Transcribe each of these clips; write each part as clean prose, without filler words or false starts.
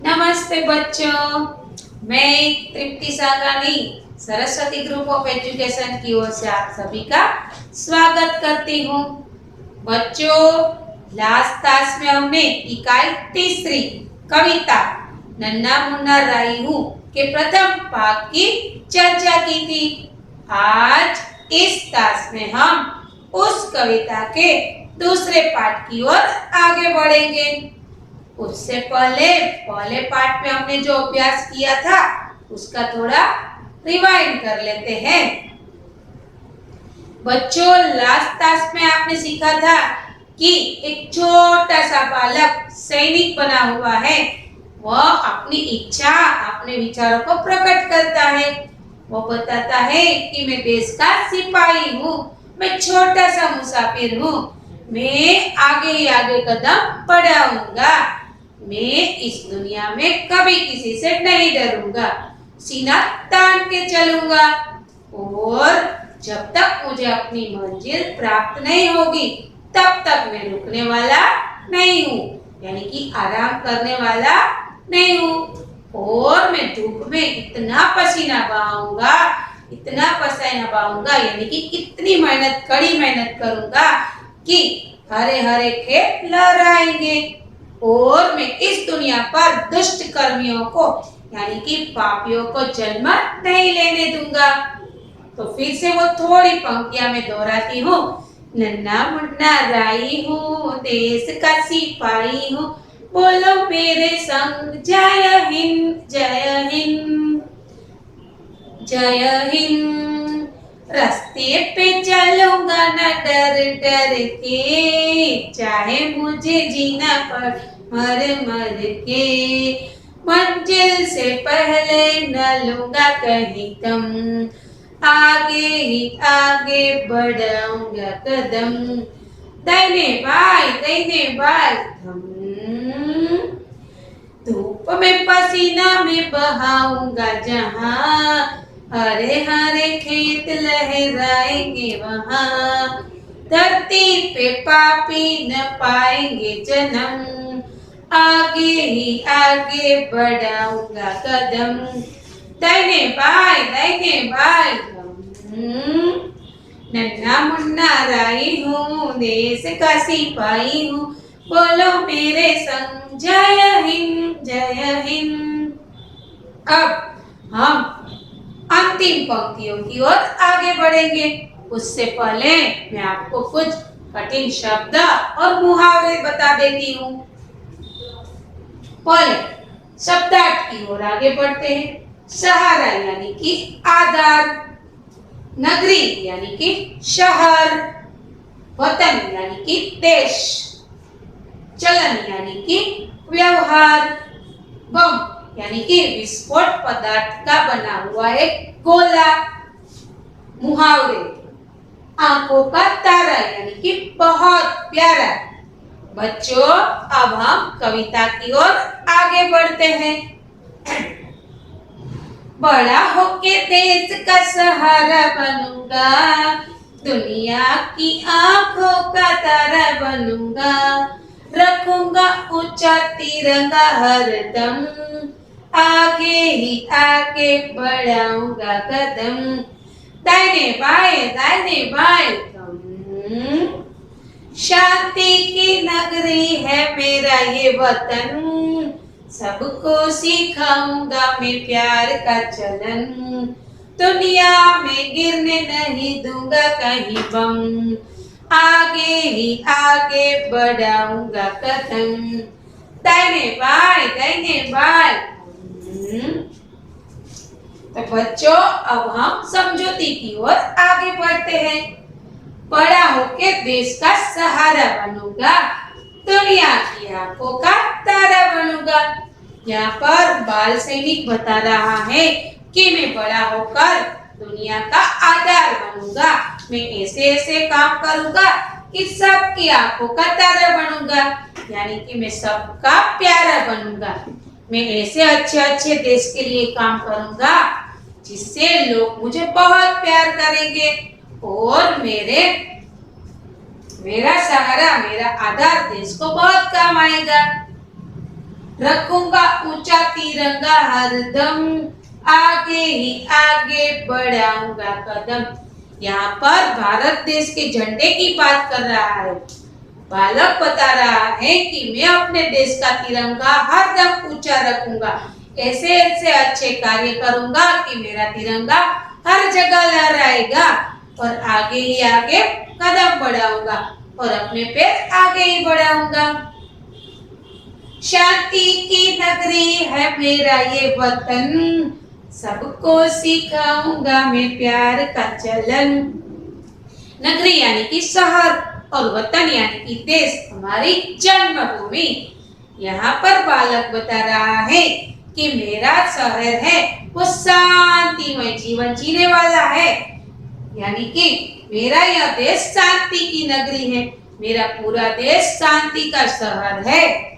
नमस्ते बच्चों, मैं तृप्ति सागानी सरस्वती ग्रुप ऑफ एजुकेशन की ओर से आप सभी का स्वागत करती हूँ। बच्चों, लास्ट क्लास में हमने इकाई तीसरी कविता नन्ना मुन्ना राई हूँ के प्रथम भाग की चर्चा की थी। आज इस क्लास में हम उस कविता के दूसरे पाठ की ओर आगे बढ़ेंगे। उससे पहले पहले पार्ट में हमने जो अभ्यास किया था उसका थोड़ा रिवाइंड कर लेते हैं। बच्चों, लास्ट क्लास में आपने सीखा था कि एक छोटा सा बालक सैनिक बना हुआ है। वह अपनी इच्छा, अपने विचारों को प्रकट करता है। वो बताता है कि मैं देश का सिपाही हूँ, मैं छोटा सा मुसाफिर हूँ, मैं आगे ही आगे कदम बढ़ाऊंगा, मैं इस दुनिया में कभी किसी से नहीं डरूंगा, सीना तान के चलूंगा और जब तक मुझे अपनी मंजिल प्राप्त नहीं होगी तब तक मैं रुकने वाला नहीं हूँ, यानी कि आराम करने वाला नहीं हूँ। और मैं धूप में इतना पसीना बहाऊंगा, इतना पसीना बहाऊंगा, यानी कि इतनी मेहनत, कड़ी मेहनत करूंगा कि हरे हरे खेत लहराएंगे और मैं इस दुनिया पर दुष्ट कर्मियों को, यानी कि पापियों को जन्म नहीं लेने दूंगा। तो फिर से वो थोड़ी पंक्तियां में दोहराती हूँ। नन्ना मुन्ना राई हूँ, देश का सिपाही हूँ, बोलो मेरे संग जय हिंद जय हिंद जय हिंद। रास्ते पे चलूंगा न डर डर के, चाहे मुझे जीना पड़ मर मर के, मंजिल से पहले न लूंगा कहीं कम, आगे ही आगे बढ़ाऊंगा कदम, दाहिने बाएं थम, धूप में पसीना में बहाऊंगा जहां, हरे हरे खेत लहराएंगे वहां, धरती पे पापी न पाएंगे जन्म, आगे ही आगे बढ़ाऊंगा कदम, दाहिने बाएं नन्ना मुन्ना राई हूँ, देश का सिपाही हूँ, बोलो मेरे संग जय हिंद जय हिंद। अब हम अंतिम पंक्तियों की ओर आगे बढ़ेंगे। उससे पहले मैं आपको कुछ कठिन शब्द और मुहावरे बता देती हूँ। पहले शब्दार्थ की ओर आगे बढ़ते हैं। सहारा यानी कि आधार, नगरी यानी कि शहर, वतन यानी कि देश, चलन यानी कि व्यवहार, बम यानी कि विस्फोट पदार्थ का बना हुआ एक गोला, मुहावरे आंखों का तारा यानी कि बहुत प्यारा। बच्चों, अब हम कविता की ओर आगे बढ़ते हैं। बड़ा होके देश का सहारा बनूंगा, दुनिया की आंखों का तारा बनूंगा, रखूंगा ऊंचा तिरंगा हरदम, आगे ही आगे बढ़ाऊंगा कदम, दाहिने बाएं थम, शांति की नगरी है मेरा ये वतन, सबको सिखाऊंगा मैं प्यार का चलन, दुनिया में गिरने नहीं दूंगा कहीं बम, आगे ही आगे बढ़ाऊंगा कदम, दाहिने बाएं तो बच्चों, अब हम समझौती की ओर आगे बढ़ते हैं। बड़ा होके देश का सहारा बनूंगा, दुनिया की आंखों का तारा बनूंगा। यहाँ पर बाल सैनिक बता रहा है कि मैं बड़ा होकर दुनिया का आधार बनूंगा, मैं ऐसे ऐसे काम करूंगा कि सबकी आंखों का तारा बनूंगा, यानी कि मैं सबका प्यारा बनूंगा, मैं ऐसे अच्छे अच्छे देश के लिए काम करूंगा जिससे लोग मुझे बहुत प्यार करेंगे और मेरा सहारा, मेरा आधार देश को बहुत काम आएगा। रखूंगा ऊंचा तिरंगा हरदम, आगे ही आगे बढ़ाऊंगा कदम। यहाँ पर भारत देश के झंडे की बात कर रहा है। बालक बता रहा है कि मैं अपने देश का तिरंगा हरदम ऊंचा रखूंगा, ऐसे ऐसे अच्छे कार्य करूंगा कि मेरा तिरंगा हर जगह लहराएगा, और आगे ही आगे कदम बढ़ाऊंगा और अपने पैर आगे ही बढ़ाऊंगा। शांति की नगरी है मेरा ये वतन, सबको सिखाऊंगा मैं प्यार का चलन। नगरी यानी कि शहर और वतन यानी कि देश, हमारी जन्मभूमि। यहाँ पर बालक बता रहा है कि मेरा शहर है वो शांतिमय जीवन जीने वाला है, यानी कि मेरा यह देश शांति की नगरी है, मेरा पूरा देश शांति का शहर है।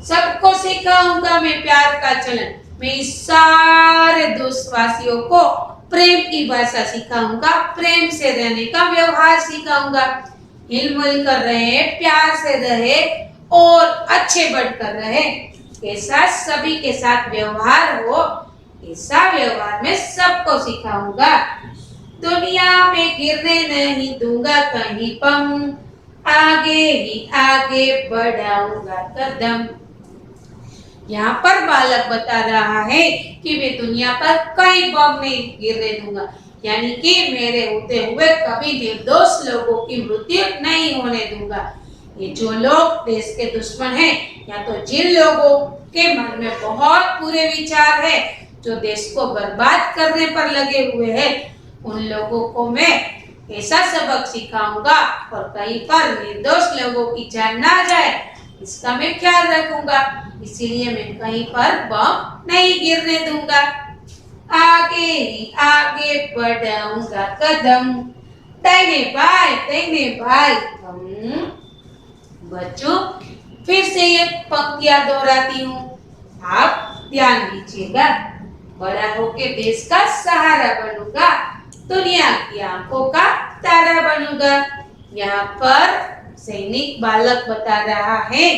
सबको सिखाऊंगा मैं प्यार का चलन, मैं इस सारे देशवासियों को प्रेम की भाषा सिखाऊंगा, प्रेम से रहने का व्यवहार सिखाऊंगा। हिलमिल कर रहे, प्यार से रहे और अच्छे बढ़कर रहे, ऐसा सभी के साथ व्यवहार हो, ऐसा व्यवहार मैं सबको सिखाऊंगा। दुनिया में गिरने नहीं दूंगा कहीं पम, आगे ही आगे बढ़ाऊंगा कदम। यहाँ पर बालक बता रहा है कि मैं दुनिया पर कई बम नहीं गिरने दूंगा, यानी कि मेरे होते हुए कभी निर्दोष लोगों की मृत्यु नहीं होने दूंगा। ये जो लोग देश के दुश्मन हैं, या तो जिन लोगों के मन में बहुत बुरे विचार है, जो देश को बर्बाद करने पर लगे हुए हैं, उन लोगों को मैं ऐसा सबक सिखाऊंगा और कहीं पर निर्दोष लोगों की जान ना जाए, इसका मैं ख्याल रखूंगा। इसीलिए मैं कहीं पर बम नहीं गिरने दूंगा, आगे ही आगे बढ़ाऊंगा कदम। दाहिने बाएं बच्चों, फिर से ये पंक्तियां दोहराती हूँ, आप ध्यान दीजिएगा। बड़ा होके देश का सहारा बनूंगा, दुनिया की आंखों का तारा बनूंगा। यहाँ पर सैनिक बालक बता रहा है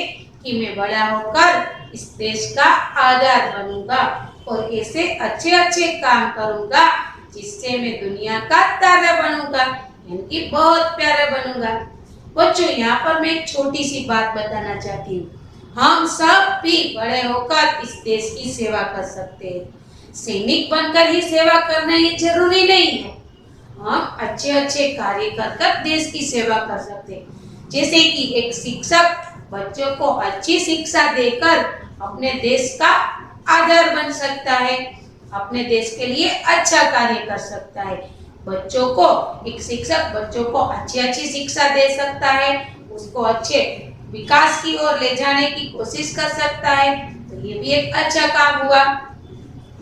कि मैं बड़ा होकर इस देश का आधार बनूंगा और ऐसे अच्छे अच्छे काम करूंगा जिससे मैं दुनिया का तारा बनूंगा, यानी कि बहुत प्यारा बनूंगा। बच्चों, यहाँ पर मैं एक छोटी सी बात बताना चाहती हूँ। हम सब भी बड़े होकर इस देश की सेवा कर सकते हैं। सैनिक बनकर ही सेवा करना ये जरूरी नहीं है, हम अच्छे अच्छे कार्य कर देश की सेवा कर सकते हैं। जैसे कि एक शिक्षक बच्चों को अच्छी शिक्षा देकर अपने देश का आधार बन सकता है, अपने देश के लिए अच्छा कार्य कर सकता है। बच्चों को एक शिक्षक बच्चों को अच्छी अच्छी शिक्षा दे सकता है, उसको अच्छे विकास की ओर ले जाने की कोशिश कर सकता है, तो ये भी एक अच्छा काम हुआ।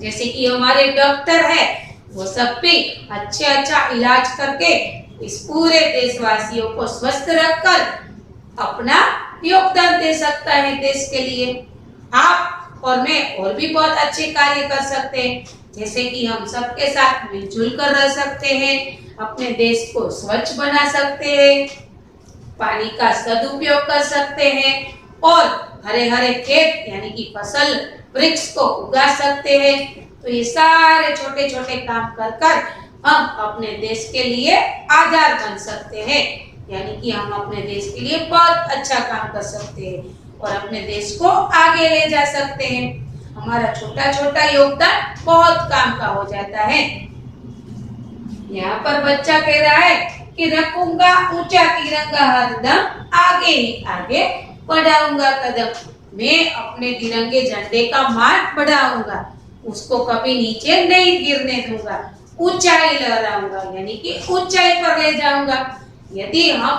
जैसे कि हमारे डॉक्टर है, वो सब भी अच्छा इलाज करके इस पूरे देशवासियों को स्वस्थ रखकर अपना योगदान दे सकता है देश के लिए। आप और मैं और भी बहुत अच्छे कार्य कर सकते हैं, जैसे कि हम सबके साथ मिलजुल कर रह सकते हैं, अपने देश को स्वच्छ बना सकते हैं, पानी का सदुपयोग कर सकते हैं और हरे हरे खेत यानी कि फसल वृक्ष को उगा सकते हैं। तो ये सारे छोटे छोटे काम कर हम अपने देश के लिए आधार बन सकते हैं, यानी कि हम अपने देश के लिए बहुत अच्छा काम कर सकते हैं और अपने देश को आगे ले जा सकते हैं। हमारा छोटा छोटा योगदान बहुत काम का हो जाता है। यहाँ पर बच्चा कह रहा है कि रखूंगा ऊंचा तिरंगा हरदम, आगे ही आगे बढ़ाऊंगा कदम। मैं अपने तिरंगे झंडे का मान बढ़ाऊंगा, उसको कभी नीचे नहीं गिरने दूंगा, ऊंचाई लहराऊंगा, यानी कि ऊंचाई पर ले जाऊंगा। यदि हम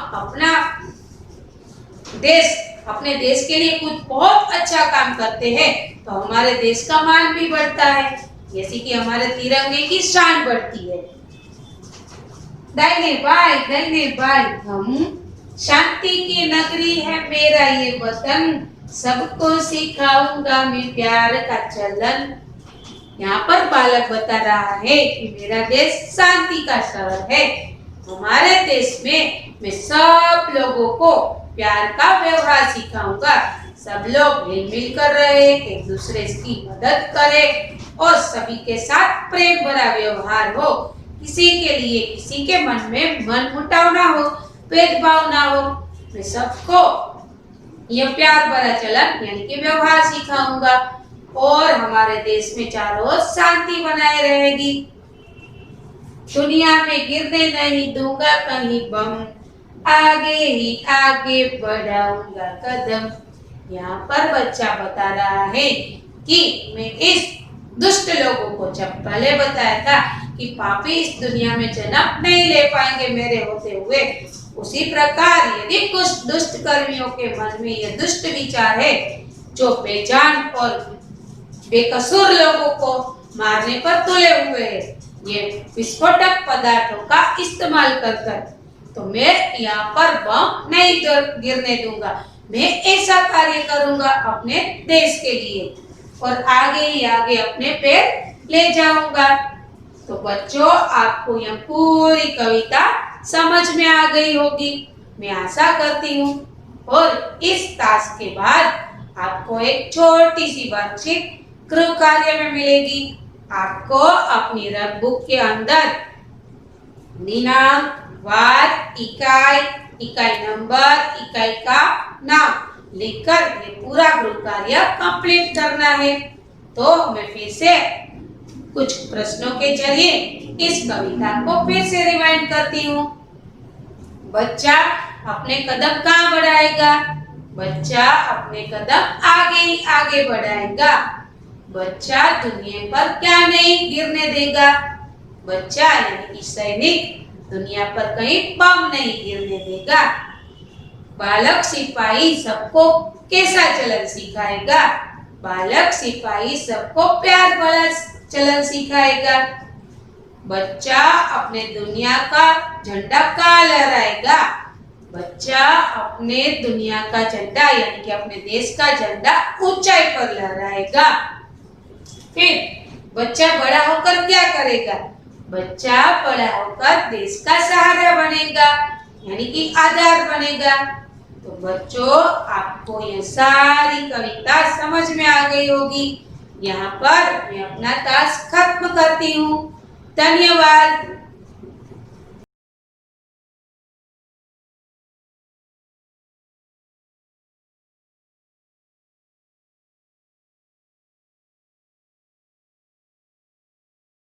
अपने देश के लिए कुछ बहुत अच्छा काम करते हैं तो हमारे देश का मान भी बढ़ता है, जैसे कि हमारे तिरंगे की शान बढ़ती है। दाहिने बाएं हम, शांति की नगरी है मेरा ये वतन, सबको सिखाऊंगा मैं प्यार का चलन। यहाँ पर बालक बता रहा है कि मेरा देश शांति का शहर है। हमारे देश में मैं सब लोगों को प्यार का व्यवहार सिखाऊंगा, सब लोग मिलमिल कर रहे, एक दूसरे की मदद करे और सभी के साथ प्रेम भरा व्यवहार हो। किसी के लिए किसी के मन में मन मुटाव ना हो, भेदभाव ना हो। मैं सबको यह प्यार भरा चलन यानी कि व्यवहार सिखाऊंगा और हमारे देश में चारों ओर शांति बनाए रहेगी। दुनिया में गिरने नहीं दूंगा कहीं बम, आगे ही आगे बढ़ाऊंगा कदम। यहाँ पर बच्चा बता रहा है कि मैं इस दुष्ट लोगों को जब पहले बताया था कि पापी इस दुनिया में जन्म नहीं ले पाएंगे मेरे होते हुए, उसी प्रकार यदि कुछ दुष्ट कर्मियों के मन में यह दुष्ट विचार है जो बेजान और बेकसूर लोगों को मारने पर तुले हुए हैं, ये विस्फोटक पदार्थों का इस्तेमाल कर तो मैं यहाँ पर बम नहीं गिरने दूंगा। मैं ऐसा कार्य करूंगा अपने देश के लिए और आगे ही आगे अपने पैर ले जाऊंगा। तो बच्चों, आपको यह पूरी कविता समझ में आ गई होगी, मैं आशा करती हूँ। और इस टास्क के बाद आपको एक छोटी सी वर्कशीट गृह कार्य में मिलेगी। आपको अपनी रफ बुक के अंदर दिनांक, वार, इकाई, इकाई नंबर, इकाई का नाम लिखकर ये पूरा गृह कार्य कंप्लीट करना है। तो मैं फिर से कुछ प्रश्नों के जरिए इस कविता को फिर से रिवाइंड करती हूँ। बच्चा अपने कदम कहाँ बढ़ाएगा? बच्चा अपने कदम आगे ही आगे बढ़ाएगा। बच्चा दुनिया पर क्या नहीं गिरने देगा? बच्चा यानी कि सैनिक दुनिया पर कहीं बम नहीं गिरने देगा। बालक सिपाही सबको कैसा चलन सिखाएगा? बालक सिपाही सबको प्यार भरा चलन सिखाएगा। बच्चा अपने दुनिया का झंडा कहाँ लहराएगा? बच्चा अपने दुनिया का झंडा यानी कि अपने देश का झंडा ऊंचाई पर लहराएगा। फिर बच्चा बड़ा होकर क्या करेगा? बच्चा बड़ा होकर देश का सहारा बनेगा यानी कि आधार बनेगा। तो बच्चों, आपको यह सारी कविता समझ में आ गई होगी। यहाँ पर मैं अपना टास्क खत्म करती हूँ। धन्यवाद।